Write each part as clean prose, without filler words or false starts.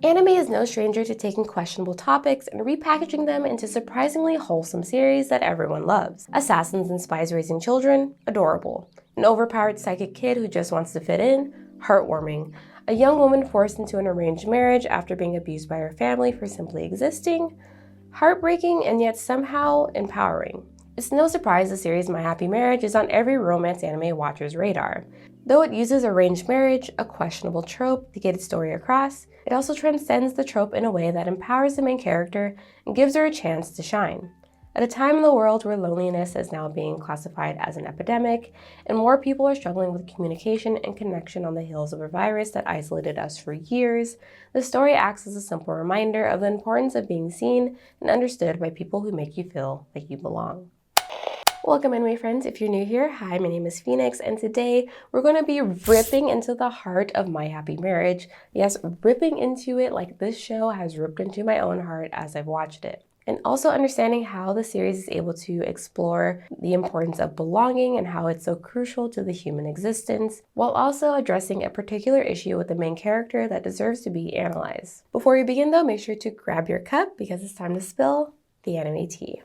Anime is no stranger to taking questionable topics and repackaging them into surprisingly wholesome series that everyone loves. Assassins and spies raising children? Adorable. An overpowered psychic kid who just wants to fit in? Heartwarming. A young woman forced into an arranged marriage after being abused by her family for simply existing? Heartbreaking and yet somehow empowering. It's no surprise the series My Happy Marriage is on every romance anime watcher's radar. Though it uses arranged marriage, a questionable trope, to get its story across, it also transcends the trope in a way that empowers the main character and gives her a chance to shine. At a time in the world where loneliness is now being classified as an epidemic, and more people are struggling with communication and connection on the heels of a virus that isolated us for years, the story acts as a simple reminder of the importance of being seen and understood by people who make you feel like you belong. Welcome in, my friends. If you're new here, hi, my name is Phoenix, and today we're going to be ripping into the heart of My Happy Marriage. Yes, ripping into it like this show has ripped into my own heart as I've watched it. And also understanding how the series is able to explore the importance of belonging and how it's so crucial to the human existence, while also addressing a particular issue with the main character that deserves to be analyzed. Before we begin though, make sure to grab your cup because it's time to spill the anime tea.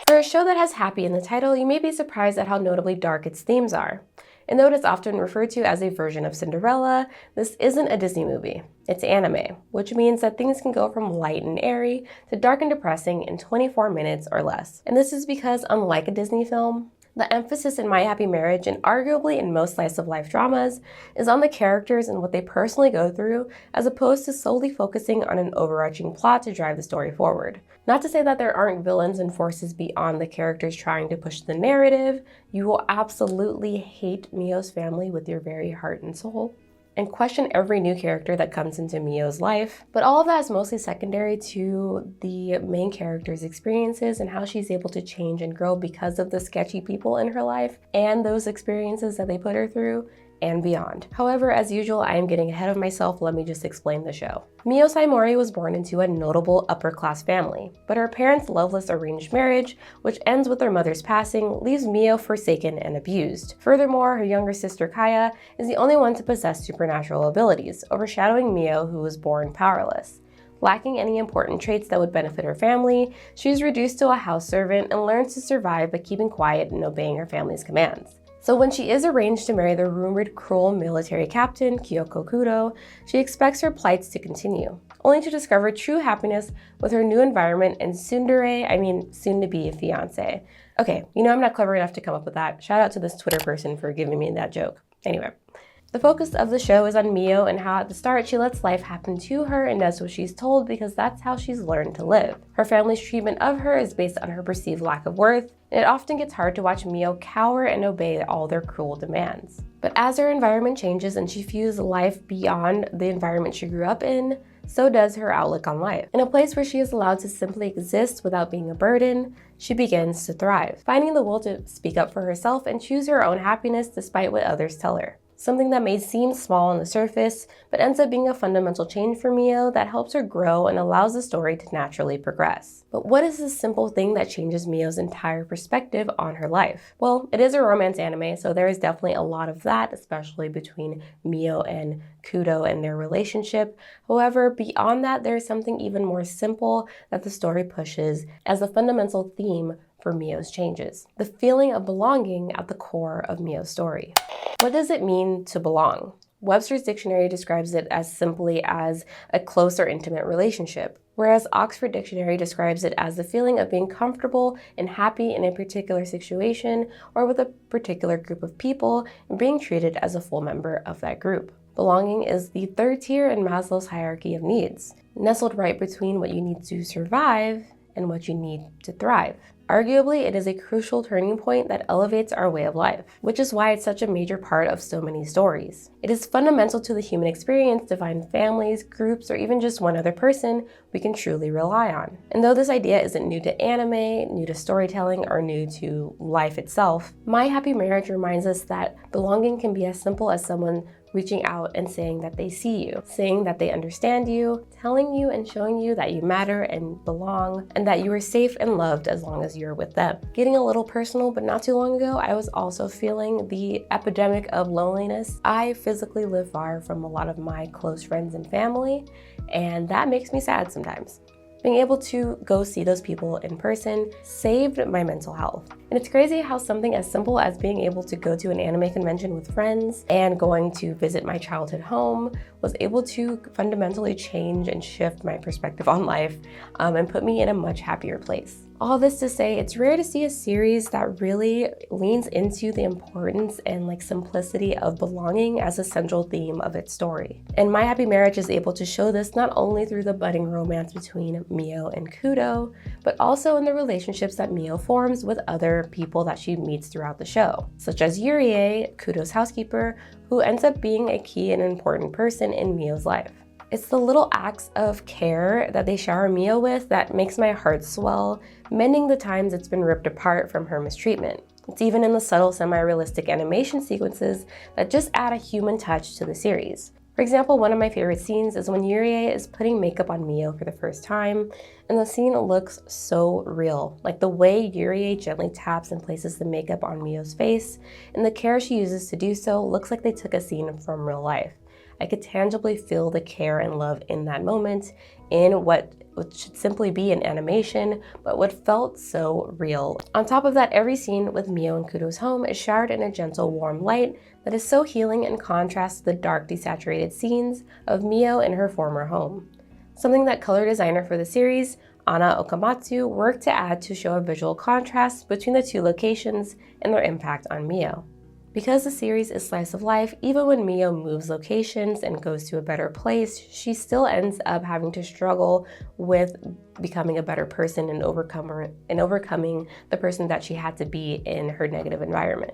For a show that has happy in the title, you may be surprised at how notably dark its themes are. And though it is often referred to as a version of Cinderella, this isn't a Disney movie. It's anime, which means that things can go from light and airy to dark and depressing in 24 minutes or less. And this is because, unlike a Disney film, the emphasis in My Happy Marriage, and arguably in most slice-of-life dramas, is on the characters and what they personally go through, as opposed to solely focusing on an overarching plot to drive the story forward. Not to say that there aren't villains and forces beyond the characters trying to push the narrative. You will absolutely hate Mio's family with your very heart and soul, and question every new character that comes into Mio's life. But all of that is mostly secondary to the main character's experiences and how she's able to change and grow because of the sketchy people in her life and those experiences that they put her through and beyond. However, as usual, I am getting ahead of myself. Let me just explain the show. Mio Saimori was born into a notable upper-class family, but her parents' loveless arranged marriage, which ends with their mother's passing, leaves Mio forsaken and abused. Furthermore, her younger sister Kaya is the only one to possess supernatural abilities, overshadowing Mio, who was born powerless. Lacking any important traits that would benefit her family, she is reduced to a house servant and learns to survive by keeping quiet and obeying her family's commands. So when she is arranged to marry the rumored cruel military captain, Kyoko Kudo, she expects her plights to continue, only to discover true happiness with her new environment and soon-to-be fiancé. Okay, I'm not clever enough to come up with that. Shout out to this Twitter person for giving me that joke. Anyway. The focus of the show is on Mio and how at the start she lets life happen to her and does what she's told because that's how she's learned to live. Her family's treatment of her is based on her perceived lack of worth, and it often gets hard to watch Mio cower and obey all their cruel demands. But as her environment changes and she views life beyond the environment she grew up in, so does her outlook on life. In a place where she is allowed to simply exist without being a burden, she begins to thrive, finding the will to speak up for herself and choose her own happiness despite what others tell her. Something that may seem small on the surface, but ends up being a fundamental change for Mio that helps her grow and allows the story to naturally progress. But what is this simple thing that changes Mio's entire perspective on her life? Well, it is a romance anime, so there is definitely a lot of that, especially between Mio and Kudo and their relationship. However, beyond that, there is something even more simple that the story pushes as a fundamental theme for Mio's changes: the feeling of belonging at the core of Mio's story. What does it mean to belong? Webster's dictionary describes it as simply as a close or intimate relationship, whereas Oxford Dictionary describes it as the feeling of being comfortable and happy in a particular situation or with a particular group of people and being treated as a full member of that group. Belonging is the third tier in Maslow's hierarchy of needs, nestled right between what you need to survive and what you need to thrive. Arguably, it is a crucial turning point that elevates our way of life, which is why it's such a major part of so many stories. It is fundamental to the human experience to find families, groups, or even just one other person we can truly rely on. And though this idea isn't new to anime, new to storytelling, or new to life itself, My Happy Marriage reminds us that belonging can be as simple as someone reaching out and saying that they see you, saying that they understand you, telling you and showing you that you matter and belong, and that you are safe and loved as long as you're with them. Getting a little personal, but not too long ago, I was also feeling the epidemic of loneliness. I physically live far from a lot of my close friends and family, and that makes me sad sometimes. Being able to go see those people in person saved my mental health. And it's crazy how something as simple as being able to go to an anime convention with friends and going to visit my childhood home was able to fundamentally change and shift my perspective on life and put me in a much happier place. All this to say, it's rare to see a series that really leans into the importance and simplicity of belonging as a central theme of its story. And My Happy Marriage is able to show this not only through the budding romance between Mio and Kudo, but also in the relationships that Mio forms with other people that she meets throughout the show, such as Yurie, Kudo's housekeeper, who ends up being a key and important person in Mio's life. It's the little acts of care that they shower Mio with that makes my heart swell, mending the times it's been ripped apart from her mistreatment. It's even in the subtle semi-realistic animation sequences that just add a human touch to the series. For example, one of my favorite scenes is when Yurie is putting makeup on Mio for the first time, and the scene looks so real. Like the way Yurie gently taps and places the makeup on Mio's face, and the care she uses to do so looks like they took a scene from real life. I could tangibly feel the care and love in that moment in what should simply be an animation, but what felt so real. On top of that, every scene with Mio and Kudo's home is showered in a gentle, warm light that is so healing in contrast to the dark, desaturated scenes of Mio in her former home. Something that color designer for the series, Anna Okamatsu, worked to add to show a visual contrast between the two locations and their impact on Mio. Because the series is slice of life, even when Mio moves locations and goes to a better place, she still ends up having to struggle with becoming a better person and overcoming the person that she had to be in her negative environment.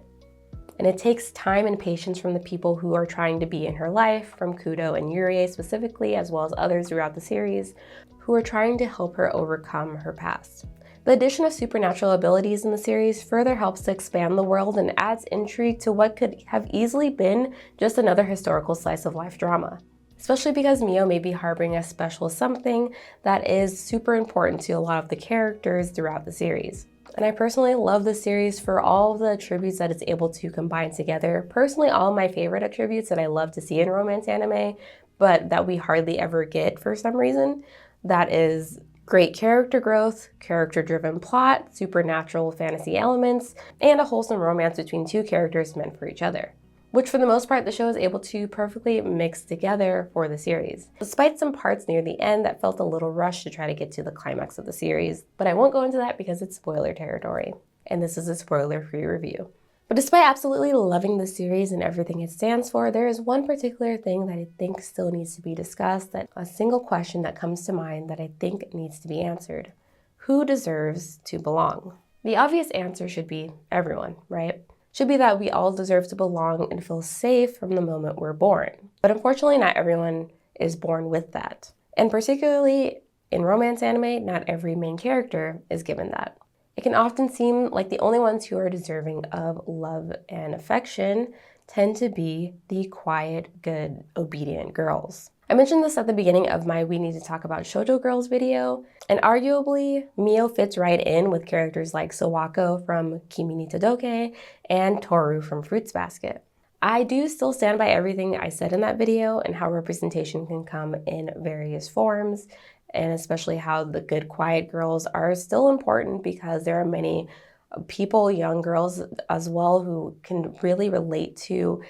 And it takes time and patience from the people who are trying to be in her life, from Kudo and Yurie specifically, as well as others throughout the series, who are trying to help her overcome her past. The addition of supernatural abilities in the series further helps to expand the world and adds intrigue to what could have easily been just another historical slice of life drama. Especially because Mio may be harboring a special something that is super important to a lot of the characters throughout the series. And I personally love the series for all of the attributes that it's able to combine together. Personally, all my favorite attributes that I love to see in romance anime, but that we hardly ever get for some reason, that is great character growth, character-driven plot, supernatural fantasy elements, and a wholesome romance between two characters meant for each other, which for the most part the show is able to perfectly mix together for the series, despite some parts near the end that felt a little rushed to try to get to the climax of the series. But I won't go into that because it's spoiler territory, and this is a spoiler-free review. But despite absolutely loving the series and everything it stands for, there is one particular thing that I think still needs to be discussed, that a single question that comes to mind that I think needs to be answered. Who deserves to belong? The obvious answer should be everyone, right? Should be that we all deserve to belong and feel safe from the moment we're born. But unfortunately, not everyone is born with that. And particularly in romance anime, not every main character is given that. It can often seem like the only ones who are deserving of love and affection tend to be the quiet, good, obedient girls. I mentioned this at the beginning of my We Need to Talk About Shoujo Girls video, and arguably, Mio fits right in with characters like Sawako from Kimi ni Todoke and Toru from Fruits Basket. I do still stand by everything I said in that video and how representation can come in various forms, and especially how the good, quiet girls are still important because there are many people, young girls as well, who can really relate to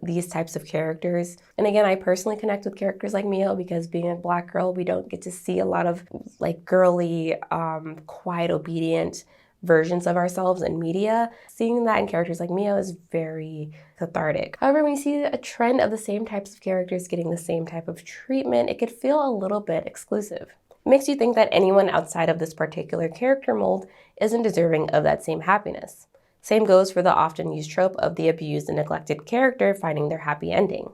these types of characters. And again, I personally connect with characters like Mio because being a Black girl, we don't get to see a lot of girly, quiet, obedient versions of ourselves in media. Seeing that in characters like Mio is very cathartic. However, when you see a trend of the same types of characters getting the same type of treatment, it could feel a little bit exclusive. It makes you think that anyone outside of this particular character mold isn't deserving of that same happiness. Same goes for the often used trope of the abused and neglected character finding their happy ending.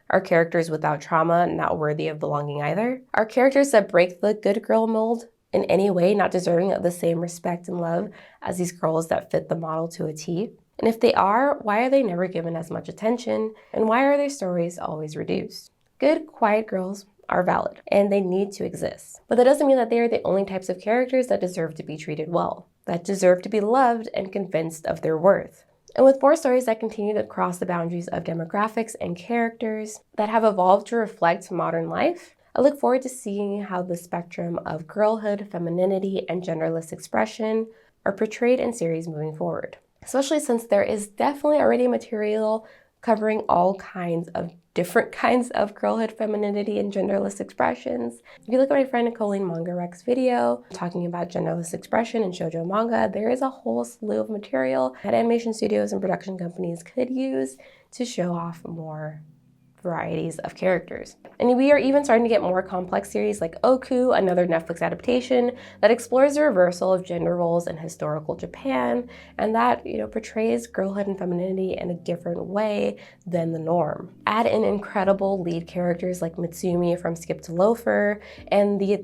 Are characters without trauma not worthy of belonging either? Are characters that break the good girl mold in any way not deserving of the same respect and love as these girls that fit the model to a T? And if they are, why are they never given as much attention? And why are their stories always reduced? Good, quiet girls are valid, and they need to exist. But that doesn't mean that they are the only types of characters that deserve to be treated well, that deserve to be loved and convinced of their worth. And with more stories that continue to cross the boundaries of demographics and characters that have evolved to reflect modern life, I look forward to seeing how the spectrum of girlhood, femininity, and genderless expression are portrayed in series moving forward. Especially since there is definitely already material covering all kinds of different kinds of girlhood, femininity, and genderless expressions. If you look at my friend Colleen Manga Rex video talking about genderless expression in shoujo manga, there is a whole slew of material that animation studios and production companies could use to show off more varieties of characters. And we are even starting to get more complex series like Oku, another Netflix adaptation that explores the reversal of gender roles in historical Japan, and that, portrays girlhood and femininity in a different way than the norm. Add in incredible lead characters like Mitsumi from Skip to Loafer, and the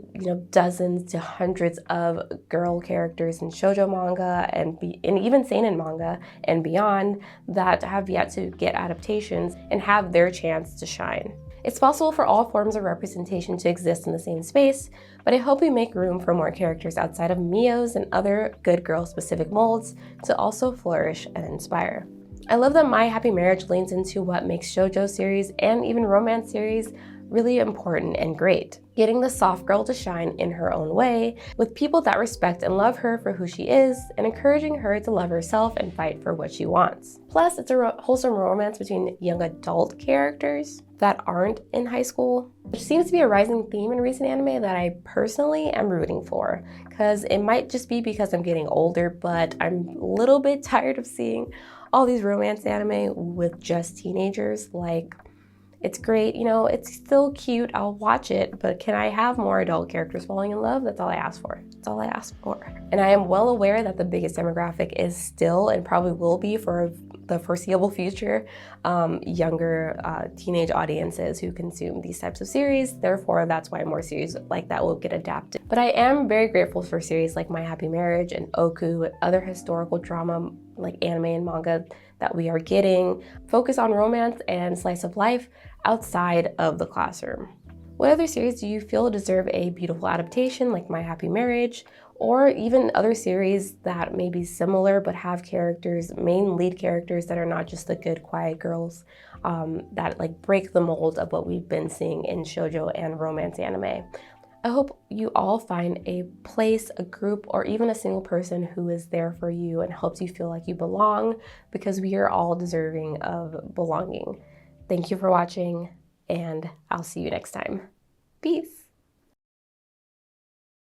dozens to hundreds of girl characters in shoujo manga and even seinen manga and beyond that have yet to get adaptations and have their chance to shine. It's possible for all forms of representation to exist in the same space, but I hope we make room for more characters outside of Mio's and other good girl specific molds to also flourish and inspire. I love that My Happy Marriage leans into what makes shoujo series and even romance series really important and great. Getting the soft girl to shine in her own way, with people that respect and love her for who she is, and encouraging her to love herself and fight for what she wants. Plus, it's a wholesome romance between young adult characters that aren't in high school, which seems to be a rising theme in recent anime that I personally am rooting for, because it might just be because I'm getting older, but I'm a little bit tired of seeing all these romance anime with just teenagers. It's great, it's still cute, I'll watch it, but can I have more adult characters falling in love? That's all I ask for. That's all I ask for. And I am well aware that the biggest demographic is still, and probably will be for the foreseeable future, younger teenage audiences who consume these types of series. Therefore, that's why more series like that will get adapted. But I am very grateful for series like My Happy Marriage and Oku, and other historical drama like anime and manga that we are getting focus on romance and slice of life outside of the classroom. What other series do you feel deserve a beautiful adaptation like My Happy Marriage, or even other series that may be similar but have characters, main lead characters that are not just the good quiet girls that break the mold of what we've been seeing in shoujo and romance anime? I hope you all find a place, a group, or even a single person who is there for you and helps you feel like you belong, because we are all deserving of belonging. Thank you for watching, and I'll see you next time. Peace.